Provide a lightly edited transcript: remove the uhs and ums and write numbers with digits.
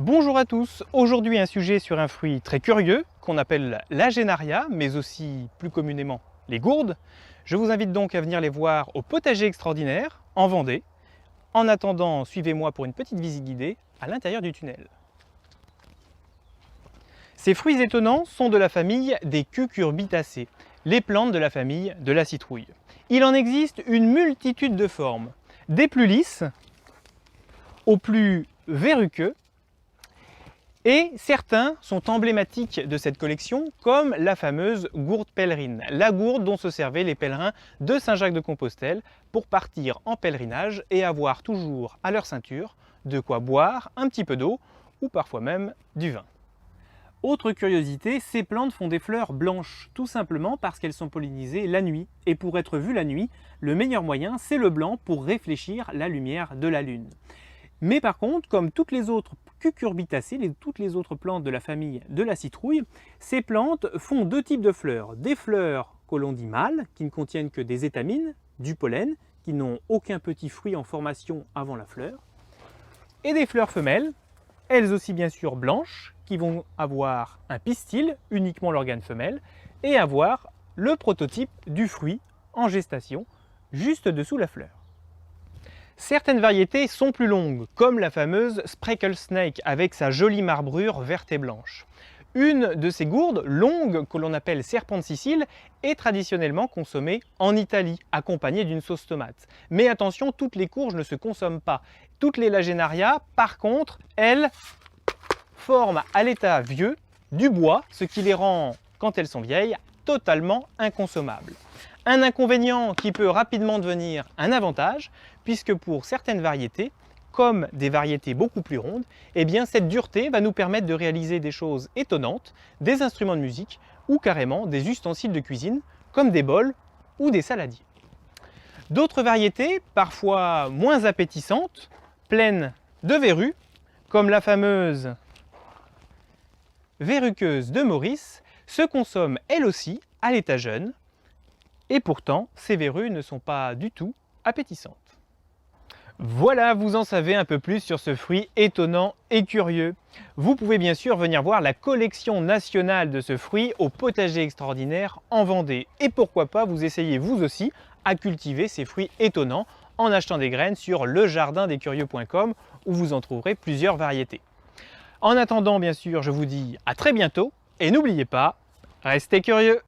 Bonjour à tous, aujourd'hui un sujet sur un fruit très curieux qu'on appelle l'agénaria, mais aussi plus communément les gourdes. Je vous invite donc à venir les voir au potager extraordinaire en Vendée. En attendant, suivez-moi pour une petite visite guidée à l'intérieur du tunnel. Ces fruits étonnants sont de la famille des cucurbitacées, les plantes de la famille de la citrouille. Il en existe une multitude de formes, des plus lisses aux plus verruqueux, et certains sont emblématiques de cette collection, comme la fameuse gourde pèlerine, la gourde dont se servaient les pèlerins de Saint-Jacques-de-Compostelle pour partir en pèlerinage et avoir toujours à leur ceinture de quoi boire, un petit peu d'eau ou parfois même du vin. Autre curiosité, ces plantes font des fleurs blanches, tout simplement parce qu'elles sont pollinisées la nuit. Et pour être vues la nuit, le meilleur moyen, c'est le blanc pour réfléchir la lumière de la lune. Mais par contre, comme toutes les autres cucurbitacées, toutes les autres plantes de la famille de la citrouille, ces plantes font deux types de fleurs. Des fleurs que l'on dit mâles, qui ne contiennent que des étamines, du pollen, qui n'ont aucun petit fruit en formation avant la fleur, et des fleurs femelles, elles aussi bien sûr blanches, qui vont avoir un pistil, uniquement l'organe femelle, et avoir le prototype du fruit en gestation, juste dessous la fleur. Certaines variétés sont plus longues, comme la fameuse Spreckle Snake avec sa jolie marbrure verte et blanche. Une de ces gourdes longues, que l'on appelle serpent de Sicile, est traditionnellement consommée en Italie, accompagnée d'une sauce tomate. Mais attention, toutes les courges ne se consomment pas. Toutes les lagenaria, par contre, elles forment à l'état vieux du bois, ce qui les rend, quand elles sont vieilles, totalement inconsommables. Un inconvénient qui peut rapidement devenir un avantage, puisque pour certaines variétés, comme des variétés beaucoup plus rondes, eh bien cette dureté va nous permettre de réaliser des choses étonnantes, des instruments de musique ou carrément des ustensiles de cuisine, comme des bols ou des saladiers. D'autres variétés, parfois moins appétissantes, pleines de verrues, comme la fameuse verruqueuse de Maurice, se consomment elles aussi à l'état jeune, et pourtant ces verrues ne sont pas du tout appétissantes. Voilà, vous en savez un peu plus sur ce fruit étonnant et curieux. Vous pouvez bien sûr venir voir la collection nationale de ce fruit au potager extraordinaire en Vendée. Et pourquoi pas vous essayer vous aussi à cultiver ces fruits étonnants en achetant des graines sur lejardindescurieux.com où vous en trouverez plusieurs variétés. En attendant, bien sûr, je vous dis à très bientôt et n'oubliez pas, restez curieux!